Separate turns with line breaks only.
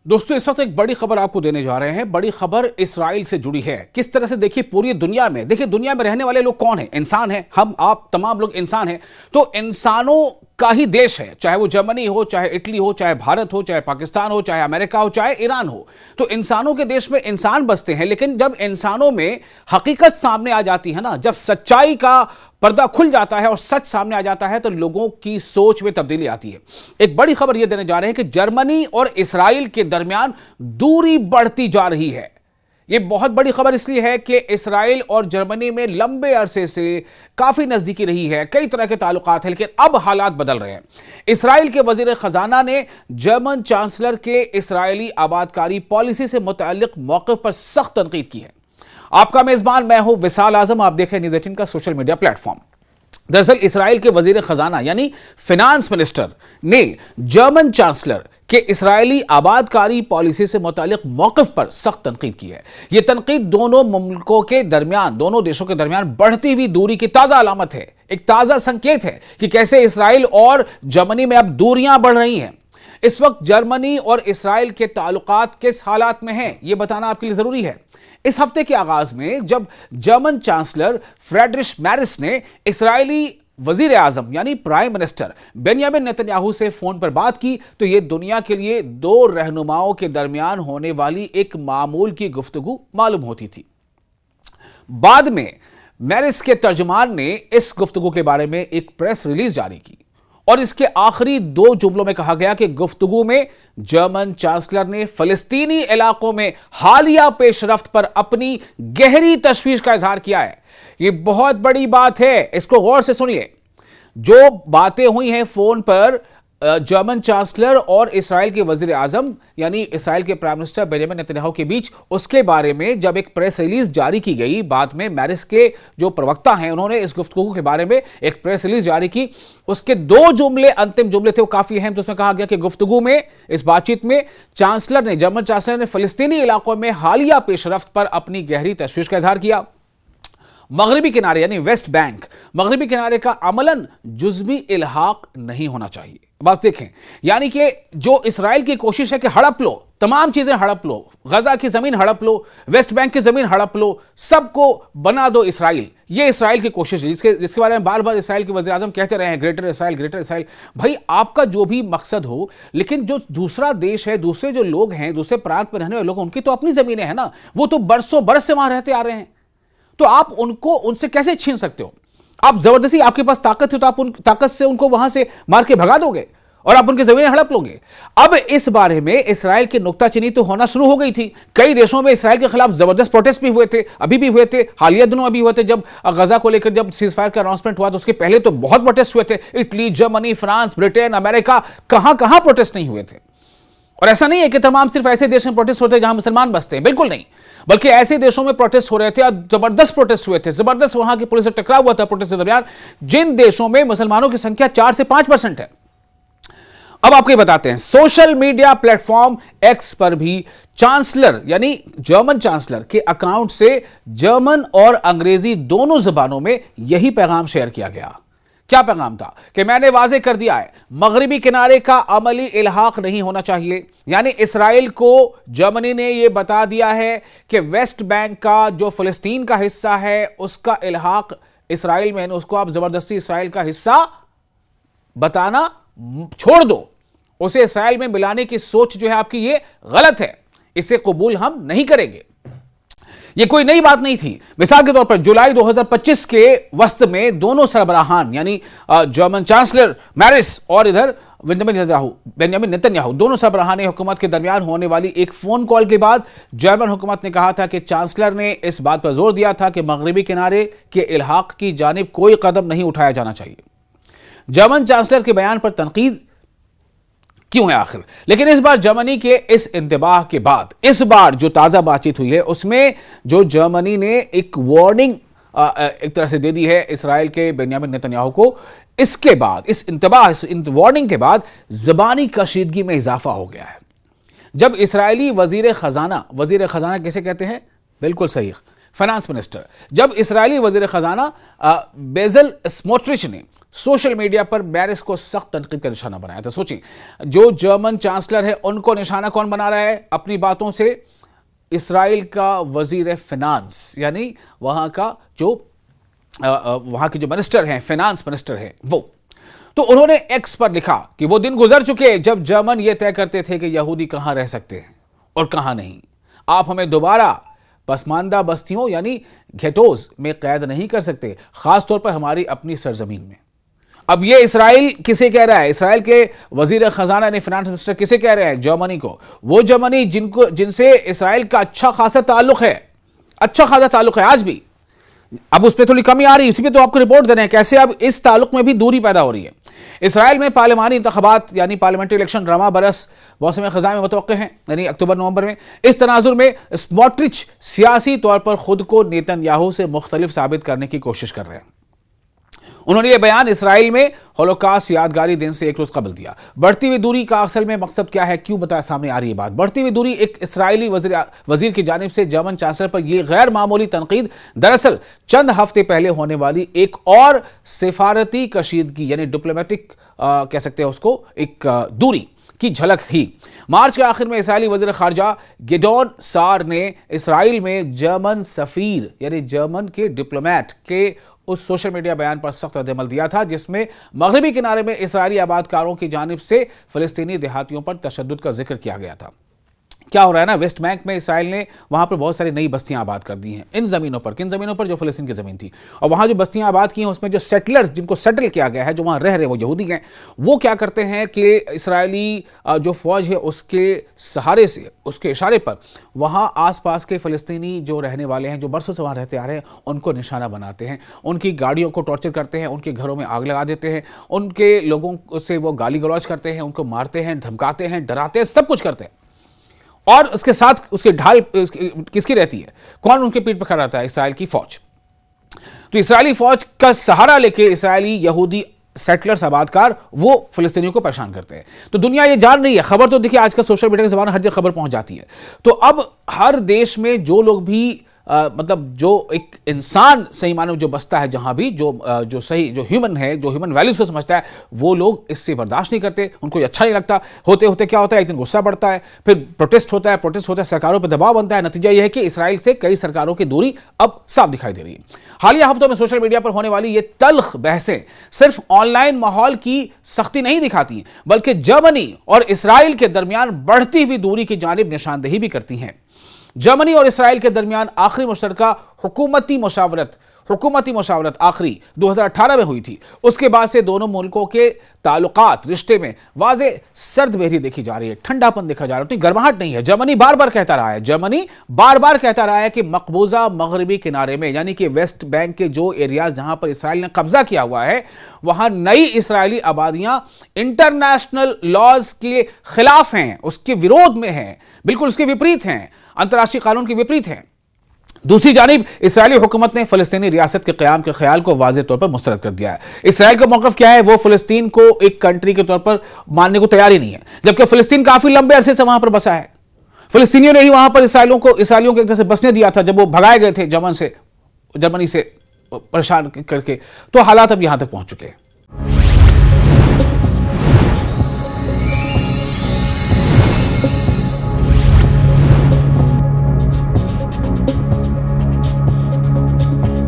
दोस्तों, इस वक्त एक बड़ी खबर आपको देने जा रहे हैं। बड़ी खबर इस्राइल से जुड़ी है। किस तरह से देखिए, पूरी दुनिया में देखिए, दुनिया में रहने वाले लोग कौन हैं? इंसान हैं। हम आप तमाम लोग इंसान हैं। तो इंसानों का ही देश है, चाहे वो जर्मनी हो, चाहे इटली हो, चाहे भारत हो, चाहे पाकिस्तान हो, चाहे अमेरिका हो, चाहे ईरान हो। तो इंसानों के देश में इंसान बसते हैं। लेकिन जब इंसानों में हकीकत सामने आ जाती है ना, जब सच्चाई का पर्दा खुल जाता है और सच सामने आ जाता है, तो लोगों की सोच में तब्दीली आती है। एक बड़ी खबर यह देने जा रहे हैं कि जर्मनी और इस्राइल के दरमियान दूरी बढ़ती जा रही है। यह बहुत बड़ी खबर इसलिए है कि इस्राइल और जर्मनी में लंबे अरसे से काफी नजदीकी रही है, कई तरह के ताल्लुकात हैं, लेकिन अब हालात बदल रहे हैं। इस्राइल के वजीर खजाना ने जर्मन चांसलर के इस्राइली आबादकारी पॉलिसी से मुताल्लिक मौक़िफ़ पर सख्त तनकीद की है। आपका मेजबान मैं हूं विसाल आजम। आप देख रहे हैं न्यूज़ 18 का सोशल मीडिया प्लेटफॉर्म। दरअसल इस्राइल के वजीर खजाना यानी फिनांस मिनिस्टर ने जर्मन चांसलर के इस्राइली आबादकारी पॉलिसी से मुताल्लिक मौक़िफ़ पर सख्त तनकीद की है। यह तनकीद दोनों मुल्कों के दरमियान, दोनों देशों के दरमियान बढ़ती हुई दूरी की ताज़ा अलामत है, एक ताज़ा संकेत है कि कैसे इस्राइल और जर्मनी में अब दूरियां बढ़ रही हैं। इस वक्त जर्मनी और इस्राइल के ताल्लुकात किस हालात में हैं, यह बताना आपके लिए जरूरी है। इस हफ्ते के आगाज में जब जर्मन चांसलर फ्रेडरिश मैरिस ने इस्राइली वजीर आजम यानी प्राइम मिनिस्टर बेंयामिन नेतन्याहू से फोन पर बात की, तो यह दुनिया के लिए दो रहनुमाओं के दरमियान होने वाली एक मामूल की गुफ्तगू मालूम होती थी। बाद में मैरिस के तर्जुमान ने इस गुफ्तगू के बारे में एक प्रेस रिलीज जारी की और इसके आखिरी दो जुमलों में कहा गया कि गुफ्तगू में जर्मन चांसलर ने फलस्तीनी इलाकों में हालिया पेशरफ्त पर अपनी गहरी तशवीश का इजहार किया है। यह बहुत बड़ी बात है, इसको गौर से सुनिए। जो बातें हुई हैं फोन पर जर्मन चांसलर और इस्राइल के वजीर आजम यानी इस्राइल के प्राइम मिनिस्टर बेंयामिन नेतन्याहू के बीच, उसके बारे में जब एक प्रेस रिलीज जारी की गई, बाद में मैरिस के जो प्रवक्ता हैं उन्होंने इस गुफ्तगू के बारे में एक प्रेस रिलीज जारी की। उसके दो जुमले, अंतिम जुमले थे, वो काफी अहम। तो उसमें कहा गया कि गुफ्तगू में, इस बातचीत में जर्मन चांसलर ने फलस्तीनी इलाकों में हालिया पेशरफ्त पर अपनी गहरी तशवीश का इजहार किया। मगरबी किनारे यानी वेस्ट बैंक, मगरबी किनारे का अमलन जुज़वी इल्हाक नहीं होना चाहिए। बात देखें, यानी कि जो इस्राइल की कोशिश है कि हड़प लो, तमाम चीजें हड़प लो, गजा की जमीन हड़प लो, वेस्ट बैंक की जमीन हड़प लो, सबको बना दो इसराइल। ये इसराइल की कोशिश है, जिसके बारे में बार बार इसराइल के वज़ीर आज़म कहते रहे हैं, ग्रेटर इसराइल, ग्रेटर इसराइल। भाई, आपका जो भी मकसद हो, लेकिन जो दूसरा देश है, दूसरे जो लोग हैं, दूसरे प्रांत में रहने वाले लोग, उनकी तो अपनी जमीनें हैं ना, वो तो बरसों बरस से वहां रहते आ रहे हैं। तो आप उनसे कैसे छीन सकते हो? आप जबरदस्ती, आपके पास ताकत है तो आप उन ताकत से उनको वहां से मार के भगा दोगे और आप उनकी जमीनें हड़प लोगे। अब इस बारे में इसराइल की नुक्ताचीनी तो होना शुरू हो गई थी। कई देशों में इसराइल के खिलाफ जबरदस्त प्रोटेस्ट भी हुए थे, अभी भी हुए थे, हालिया दिनों अभी हुए थे। जब गजा को लेकर जब सीजफायर का अनाउंसमेंट हुआ तो उसके पहले तो बहुत प्रोटेस्ट हुए थे। Italy, Germany, France, Britain, America, कहां कहां प्रोटेस्ट नहीं हुए थे। और ऐसा नहीं है कि तमाम सिर्फ ऐसे देश में प्रोटेस्ट होते हैं जहां मुसलमान बसते हैं, बिल्कुल नहीं, बल्कि ऐसे देशों में प्रोटेस्ट हो रहे थे और जबरदस्त प्रोटेस्ट हुए थे। जबरदस्त वहां की पुलिस से टकराव हुआ था प्रोटेस्ट के दरमियान, जिन देशों में मुसलमानों की संख्या 4 से 5% है। अब आपको ये बताते हैं, सोशल मीडिया प्लेटफॉर्म एक्स पर भी चांसलर यानी जर्मन चांसलर के अकाउंट से जर्मन और अंग्रेजी दोनों जबानों में यही पैगाम शेयर किया गया। क्या पैगाम था? कि मैंने वाजे कर दिया है, मगरिबी किनारे का अमली इल्हाक नहीं होना चाहिए। यानी इसराइल को जर्मनी ने यह बता दिया है कि वेस्ट बैंक का जो फलस्तीन का हिस्सा है, उसका इल्हाक इसराइल में, उसको आप जबरदस्ती इसराइल का हिस्सा बताना छोड़ दो। उसे इसराइल में मिलाने की सोच जो है आपकी, ये गलत है, इसे कबूल हम नहीं करेंगे। यह कोई नई बात नहीं थी। मिसाल के तौर पर जुलाई 2025 के वस्त में दोनों सरबराहान यानी जर्मन चांसलर मैरिस और इधर बेंयामिन नेतन्याहू, दोनों सरबराहान हुकूमत के दरमियान होने वाली एक फोन कॉल के बाद जर्मन हुकूमत ने कहा था कि चांसलर ने इस बात पर जोर दिया था कि मगरबी किनारे के इल्हाक की जानिब कोई कदम नहीं उठाया जाना चाहिए। जर्मन चांसलर के बयान पर तनकीद क्यों है आखिर? लेकिन इस बार जर्मनी के इस इंतबाह के बाद, इस बार जो ताजा बातचीत हुई है उसमें जो जर्मनी ने एक वार्निंग एक तरह से दे दी है इसराइल के बेंयामिन नेतन्याहू को, इसके बाद, इस वार्निंग के बाद ज़बानी कशीदगी में इजाफा हो गया है। जब इसराइली वजीर खजाना किसे कहते हैं? बिल्कुल सही, फाइनेंस मिनिस्टर। जब इस्राएली वजीर खजाना बेजल स्मोट्रिच ने सोशल मीडिया पर बैरिस को सख्त तनकीद का निशाना बनाया, तो सोचिए जो जर्मन चांसलर है उनको निशाना कौन बना रहा है अपनी बातों से? इस्राएल का वजीर फाइनेंस, यानी वहां के जो मिनिस्टर हैं, फाइनेंस मिनिस्टर है वो। तो उन्होंने एक्स पर लिखा कि वो दिन गुजर चुके जब जर्मन ये तय करते थे कि यहूदी कहां रह सकते हैं और कहां नहीं। आप हमें दोबारा पसमानदा बस्तियों यानी घेटोज में कैद नहीं कर सकते, खासतौर पर हमारी अपनी सरजमीन में। अब ये इस्राएल किसे कह रहा है? इस्राएल के वजीर खजाना ने, फाइनेंस मिनिस्टर किसे कह रहे हैं? जर्मनी को। वो जर्मनी जिनसे इस्राएल का अच्छा खासा ताल्लुक है आज भी। अब उस पर थोड़ी कमी आ रही है, उसी पे तो आपको रिपोर्ट दे रहे हैं कैसे अब इस ताल्लुक में भी दूरी पैदा हो रही है। इस्राएल में पार्लिमानी इंतखाबात यानी पार्लियामेंट्री इलेक्शन रमा बरस मौसम खज़ा में मुतवक्के हैं, यानी अक्टूबर नवंबर में। इस तनाजुर में स्मोट्रिच सियासी तौर पर खुद को नेतन्याहू से मुख्तलिफ साबित करने की कोशिश कर रहे हैं। उन्होंने यह बयान इसराइल में होलोकास्ट यादगारी दिन से एक रोज कबल दिया। बढ़ती हुई दूरी का असल में मकसद क्या है, क्यों बताया सामने आ रही है बात? बढ़ती हुई दूरी एक इस्राएली वजीर की जानिब से जर्मन चांसलर पर यह गैर मामूली तनकीद दरअसल चंद हफ्ते पहले होने वाली एक और सिफारती कशीदगी यानी डिप्लोमेटिक कह सकते हैं उसको, एक दूरी की झलक थी। मार्च के आखिर में इस्राएली वजीर खारजा गिडोन सार ने इसराइल में जर्मन सफीर यानी जर्मन के डिप्लोमेट के उस सोशल मीडिया बयान पर सख्त रद्द-ए-अमल दिया था जिसमें मगरबी किनारे में इस्राएली आबादकारों की जानिब से फलस्तीनी देहातियों पर तशद्दुद का जिक्र किया गया था। क्या हो रहा है ना, वेस्ट बैंक में इसराइल ने वहां पर बहुत सारी नई बस्तियां आबाद कर दी हैं इन जमीनों पर। किन जमीनों पर? जो फलस्तीन की जमीन थी। और वहां जो बस्तियां आबाद की हैं उसमें जो सेटलर्स जिनको सेटल किया गया है, जो वहां रह रहे वो यहूदी हैं, वो क्या करते हैं कि इसराइली जो फौज है उसके सहारे से, उसके इशारे पर वहां आसपास के फलस्तीनी जो रहने वाले हैं, जो बरसों से वहां रहते आ रहे हैं, उनको निशाना बनाते हैं, उनकी गाड़ियों को टॉर्चर करते हैं, उनके घरों में आग लगा देते हैं, उनके लोगों से वो गाली गलौज करते हैं, उनको मारते हैं, धमकाते हैं, डराते हैं, सब कुछ करते हैं। और उसके साथ उसके ढाल किसकी रहती है? कौन उनके पीठ पर खड़ा रहता है? इसराइल की फौज। तो इसराइली फौज का सहारा लेके इसराइली यहूदी सेटलर्स आबादकार वो फिलिस्तीनियों को परेशान करते हैं। तो दुनिया ये जान रही है, खबर तो देखिए आजकल सोशल मीडिया के जमाने हर जगह खबर पहुंच जाती है। तो अब हर देश में जो लोग भी मतलब जो एक इंसान सही मानो जो बसता है जहां भी, जो सही, जो ह्यूमन है, जो ह्यूमन वैल्यूज को समझता है, वो लोग इससे बर्दाश्त नहीं करते, उनको ये अच्छा नहीं लगता। होते होते क्या होता है, एक दिन गुस्सा बढ़ता है, फिर प्रोटेस्ट होता है, सरकारों पर दबाव बनता है। नतीजा यह है कि इसराइल से कई सरकारों की दूरी अब साफ दिखाई दे रही है। हालिया हफ्तों में सोशल मीडिया पर होने वाली ये तल्ख बहसें सिर्फ ऑनलाइन माहौल की सख्ती नहीं दिखाती, बल्कि जर्मनी और इसराइल के दरमियान बढ़ती हुई दूरी की जानिब निशानदेही भी करती हैं। जर्मनी और इसराइल के दरमियान आखिरी मुश्तरका हुकूमती मुशावरत आखिरी 2018 में हुई थी। उसके बाद से दोनों मुल्कों के ताल्लुकात, रिश्ते में वाज़े सर्द बहरी देखी जा रही है, ठंडापन देखा जा रहा है, गर्माहट नहीं है। जर्मनी बार बार कहता रहा है कि मकबूजा मगरबी किनारे में यानी कि वेस्ट बैंक के जो एरियाज जहां पर इसराइल ने कब्जा किया हुआ है, वहां नई इसराइली आबादियां इंटरनेशनल लॉज के खिलाफ हैं, उसके विरोध में हैं, बिल्कुल उसके विपरीत हैं, अंतर्राष्ट्रीय कानून के विपरीत हैं। दूसरी जानिब इसराइली हुकूमत ने फलस्तीनी रियासत के क़याम के ख्याल को वाज़ेह तौर पर मुस्तरद कर दिया है। इसराइल का मौक़िफ़ क्या है? वो फलस्तीन को एक कंट्री के तौर पर मानने को तैयार ही नहीं है, जबकि फलस्तीन काफी लंबे अरसे से वहां पर बसा है। फलस्तीनियों ने ही वहां पर इसराइलियों को एक तरह से बसने दिया था जब वो भगाए गए थे जर्मनी से परेशान करके। तो हालात अब यहां तक पहुंच चुके हैं।